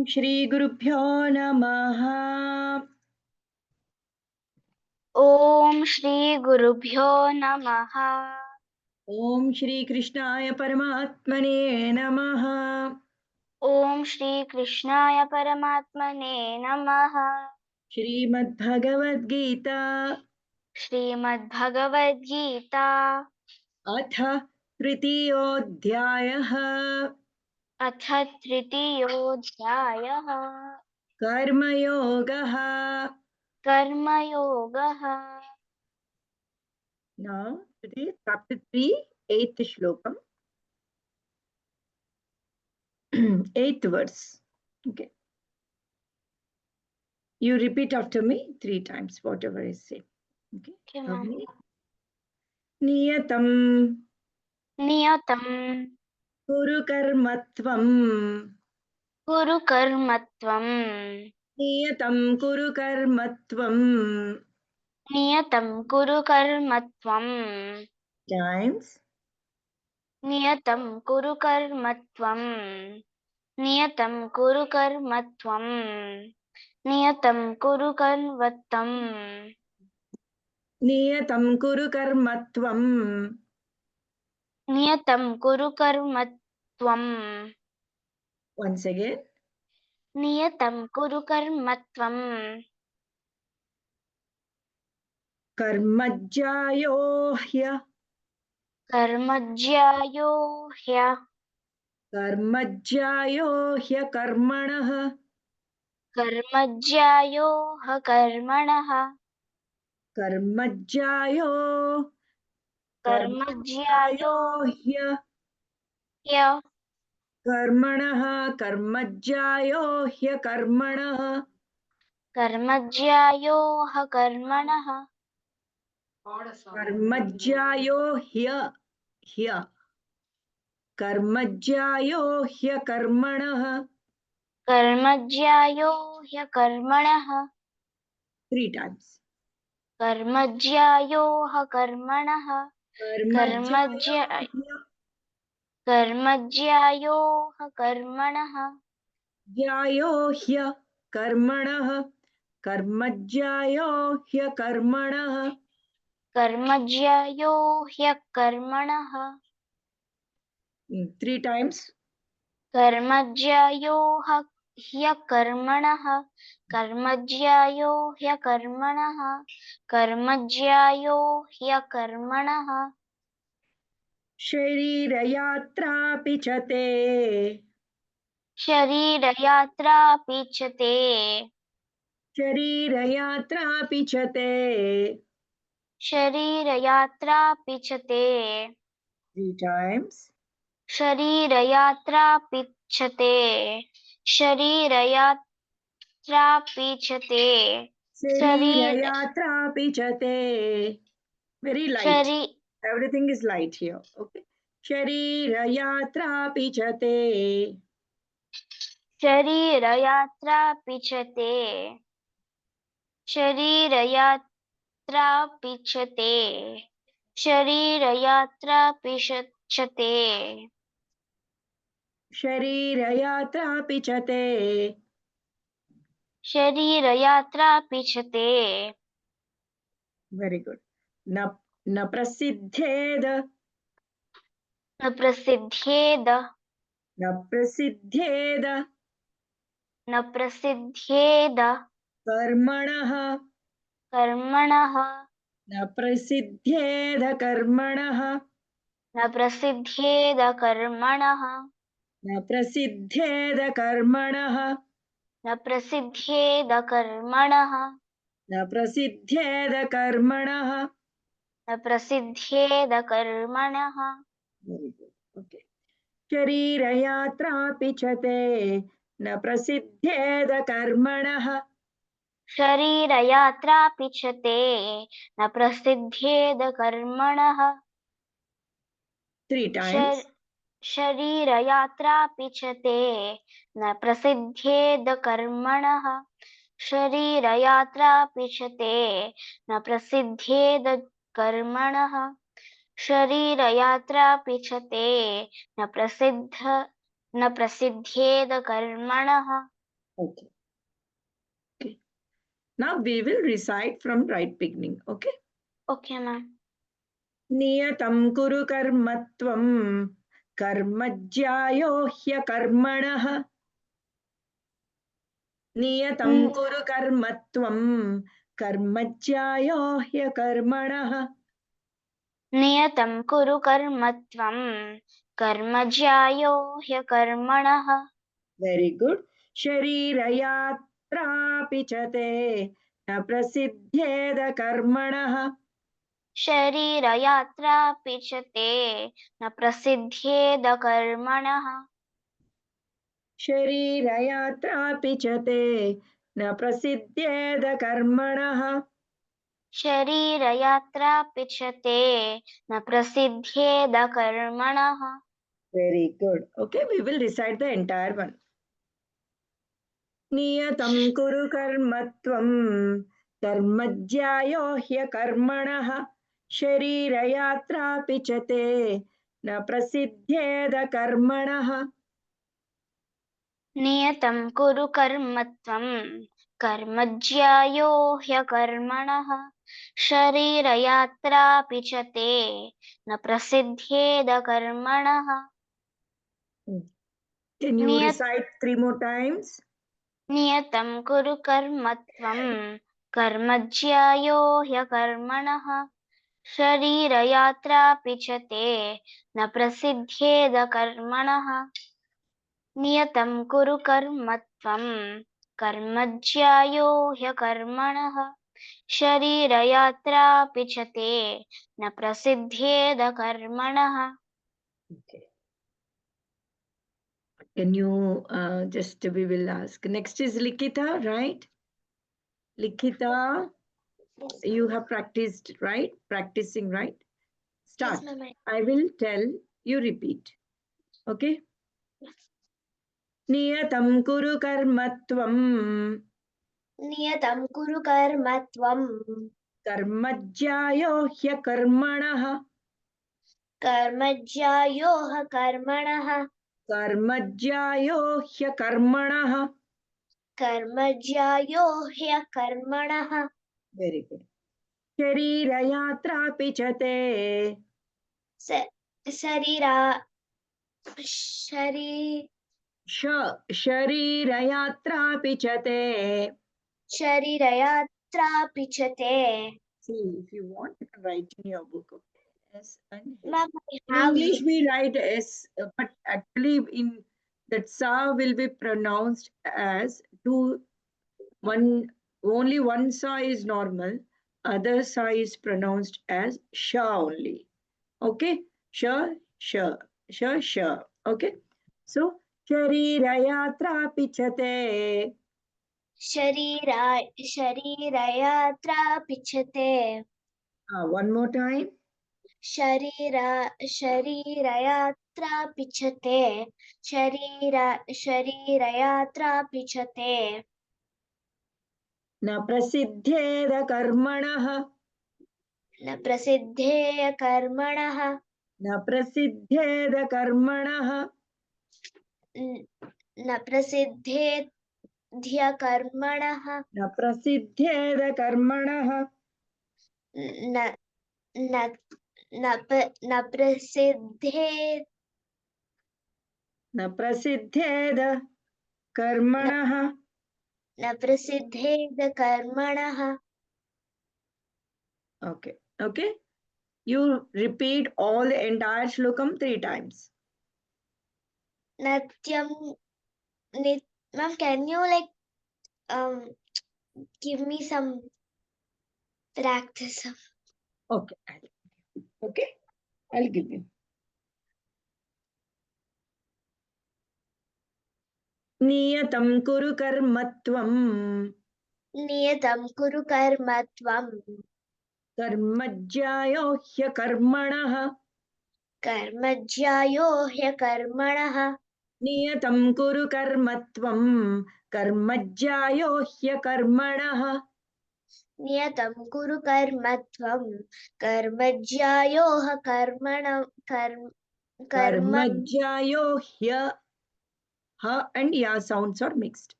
श्री गुरुभ्यो नमः। ओम श्री गुरुभ्यो नमः। ओम श्री कृष्णाय परमात्मने नमः। ओम श्री कृष्णाय परमात्मने नमः। श्रीमद्भगवद्गीता श्रीमद्भगवद्गीता अथ तृतीयोऽध्यायः। अथ तृतीयोऽध्यायः। कर्मयोगः। कर्मयोगः। Now today chapter 3, 8th shlokam. 8th verse. Okay. You repeat after me 3 times whatever is said. Okay. Okay, ma'am. नियतं नियतं कुरु कर्मत्वं कुरु कर्मत्वं नियतं कुरु कर्मत्वं नियतं कुरु कर्मत्वं times नियतं कुरु कर्मत्वं नियतं कुरु कर्मत्वं नियतं कुरु कर्मत्वं नियतं कुरु कर्मत्वं नियतं कुरु कर्मत्वं once again नियतं कुरु कर्मत्वं कर्मज्ञायो ह्य कर्मज्ञायो कर्मज्ञायो ह्यकर्मणः कर्मज्ञायो कर्मणः कर्मज्ञायो कर्मज्ञायो ह्य कर्मणः कर्मज्ञायो ह्यकर्मणः कर्मज्ञायो कर्मणः कर्मज्ञायो ह्य कर्मज्ञायो ह्यकर्मणः कर्मज्ञायो कर्मणः 3 times कर्मज्ञायो कर्मणः कर्मज्ञायो कर्मणः ज्ञायो ह्य कर्मणः कर्मज्ञायो ह्यकर्मणः कर्मज्ञायो कर्मणः 3 times कर्मज्ञायो कर्मणः कर्मज्ञायो कर्मणः कर्मज्ञायो कर्मणः शरीरयात्रापि च ते शरीरयात्रापि च ते शरीरयात्रापि च ते शरीरयात्रापि च ते 3 times शरीरयात्रापि च ते शरीरयात्रापि च ते शरीरयात्रापि च ते very light everything is light here okay शरीरयात्रापि च ते शरीरयात्रापि च ते शरीरयात्रापि च ते शरीरयात्रापि च ते शरीरयात्रापि च ते शरीरयात्रापि च ते very good न प्रसिद्धेद न प्रसिद्धेद न प्रसिद्धेद न प्रसिद्धेद कर्मणः कर्मणः न प्रसिद्धेद कर्मणः न प्रसिद्धेद कर्मणः न प्रसिद्धेद कर्मणः न प्रसिद्धेद कर्मणः न प्रसिद्धेद कर्मणः न प्रसिद्धेद कर्मणः very good okay शरीरयात्रापि च ते न प्रसिद्धेद कर्मणः शरीरयात्रापि च ते न प्रसिद्धेद कर्मणः 3 times शरीरयात्रापि च ते न प्रसिद्धेद कर्मणः शरीरयात्रापि च ते न प्रसिद्धेद कर्मणः शरीरयात्रापि च ते न प्रसिद्धेद कर्मणः Okay. Okay. Now we will recite from right beginning. Okay. Okay, ma'am. नियतं कुरु कर्मत्वं कर्मज्यायो ह्यकर्मणः नियतं कुरु कर्मत्वं कर्मज्यायो ह्यकर्मणः नियतं कुरु कर्मत्वं कर्मज्यायो ह्यकर्मणः वेरी गुड शरीरयात्रापि च ते न प्रसिद्ध्येद कर्मणः शरीरयात्रापि च ते न प्रसिद्ध्येद कर्मणः शरीरयात्रापि च ते न प्रसिद्ध्येद कर्मणः शरीरयात्रापि च ते न प्रसिद्ध्येद कर्मणः Very good. Okay, we will recite the entire one. नियतं कुरु कर्मत्वं कर्मज्यायो ह्यकर्मणः शरीरयात्रापि च ते न प्रसिद्ध्येद कर्मणः नियतं कुरु कर्मत्वं कर्मज्यायो ह्यकर्मणः शरीरयात्रापि च ते न प्रसिद्ध्येद कर्मणः Can you recite 3 more times? नियतं कुरु कर्मत्वं कर्मज्यायो ह्यकर्मणः शरीरयात्रापि च ते न प्रसिद्ध्येद कर्मणः नियतं कुरु कर्मत्वं कर्मज्यायो ह्यकर्मणः शरीरयात्रापि च ते न प्रसिद्ध्येद कर्मणः Okay. Can you just we will ask. Next is Likita, right? Likita, you have practiced, right? Practicing, right? Start. Yes, ma'am. I will tell, you repeat. Okay? नियतं कुरु कर्मत्वं नियतं कुरु कर्मत्वं कर्मज्यायो ह्यकर्मणः कर्मज्यायो ह्यकर्मणः कर्मज्यायो ह्यकर्मणः कर्मज्यायो ह्यकर्मणः वेरी गुड शरीरयात्रापि च ते शरीरयात्रापि च ते शरीरयात्रापि च ते See, if you want, you can write in your book. Okay? S and H. Ma'am, In English, we write S, but actually, in that sa will be pronounced as two. Only one sa is normal. Other sa is pronounced as sha only. Okay, sha, sha, sha, sha. Okay, so sharirayatra pichate. शरीरयात्रापि च ते One more time. शरीरयात्रापि च ते शरीरयात्रापि च ते न प्रसिद्धेद कर्मणः न प्रसिद्धेय कर्मणः न प्रसिद्धेद कर्मणः न प्रसिद्धेद्य कर्मणः न प्रसिद्धेद कर्मणः न न न प्रसिद्धे न प्रसिद्धेद कर्मणः न प्रसिद्धेद कर्मणः Okay, okay. You repeat all the entire shlokam 3 times. Natyam, ma'am, can you give me some practice? Okay, okay, I'll give you. नियतं कुरु कर्मत्वं नियतं कुरु कर्मत्वं कर्मज्यायो ह्यकर्मणः कर्मज्यायो ह्यकर्मणः नियतं कुरु कर्मत्वं कर्मज्यायो ह्यकर्मणः नियतं कुरु कर्मत्वं कर्मज्यायो कर्मज्यायो ह्य and ya sounds are mixed.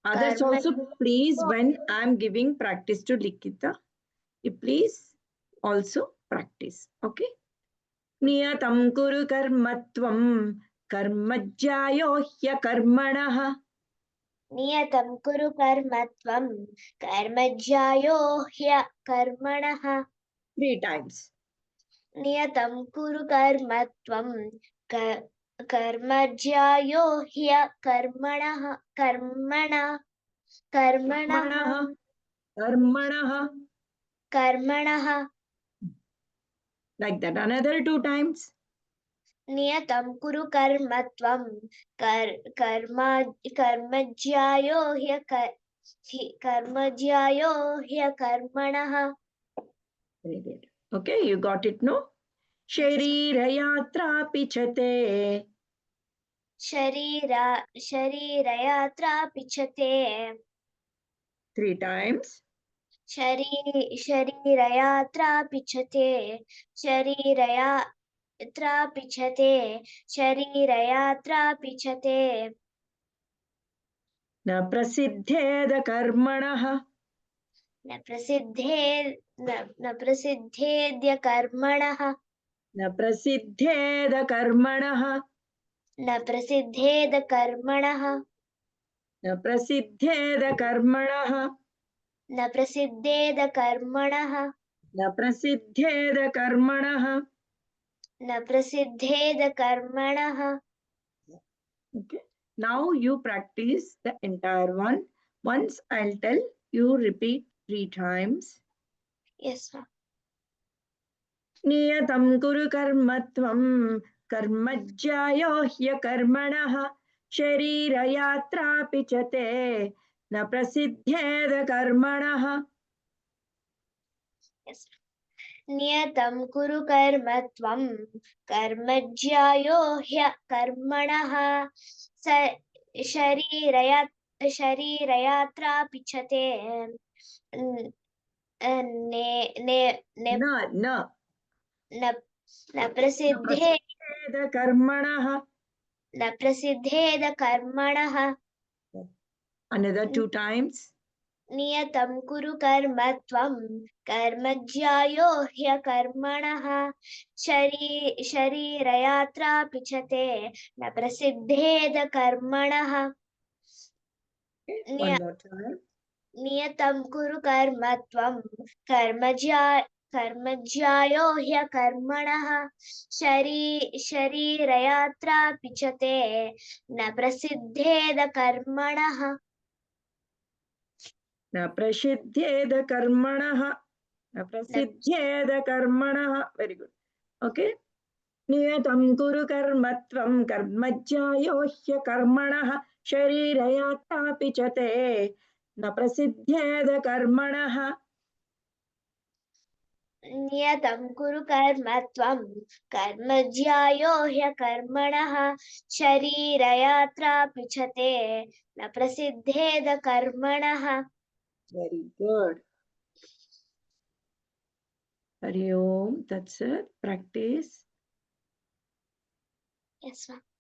Others Karma- also, please, when I'm giving practice to Likita, you please also practice. Okay. Niyatam kuru karmatvam karmajyayo ह्यकर्मणः. नियतं कुरु कर्म त्वं कर्मज्यायो ह्यकर्मणः 3 times. नियतं कुरु कर्म त्वं कर्मज्यायो ह्यकर्मणः कर्मणः कर्मणः Like that. Another 2 times. नियतं कुरु कर्म त्वं कर्मज्यायो ह्यकर्मणः. Very good. Okay, you got it, no? शरीरयात्रा पिछते. शरीरयात्रा पिछते 3 times. शरीरयात्रा पिछते शरीरयात्रा पिछते न प्रसिद्धेद कर्मणः. न प्रसिद्धेद्य कर्मणः न प्रसिद्धेद कर्मणः. न प्रसिद्धेद कर्मणः न प्रसिद्धेद कर्मणः. न प्रसिद्धेद कर्मणः न प्रसिद्धेद कर्मणः. न प्रसिद्धेद कर्मणः. Okay. Now you practice the entire one. Once I'll tell, you repeat 3 times. Yes, ma'am. नियतं कुरु कर्म त्वं कर्मज्यायो ह्यकर्मणः शरीरयात्रापि च ते न प्रसिद्धेद कर्मणः. Yes. नियतं कुरु कर्म त्वं कर्मज्यायो ह्यकर्मणः शरीरयात्रा पिछते न प्रसिद्धेद कर्मणः. न प्रसिद्धेद कर्मणः. Another 2 times. नियतं कुरु कर्म त्वं कर्मज्यायो ह्यकर्मणः शरीरयात्रा पिछते न प्रसिद्धेद कर्मणः. One more time. नियतं कुरु कर्म त्वं कर्मज्यायो ह्यकर्मणः शरीरयात्रा पिछते न प्रसिद्धेद कर्मणः. न प्रसिद्धेद कर्मणः. न प्रसिद्धेद कर्मणः. Very good. Okay. नियतं कुरु कर्म त्वं कर्मज्यायो ह्यकर्मणः शरीरयात्रापि च ते न प्रसिद्धेद कर्मणः. नियतं कुरु कर्म त्वं कर्मज्यायो ह्यकर्मणः शरीरयात्रा पिछते न प्रसिद्धेद कर्मणः. Very good. Hari Om. That's it. Practice. Yes, ma'am.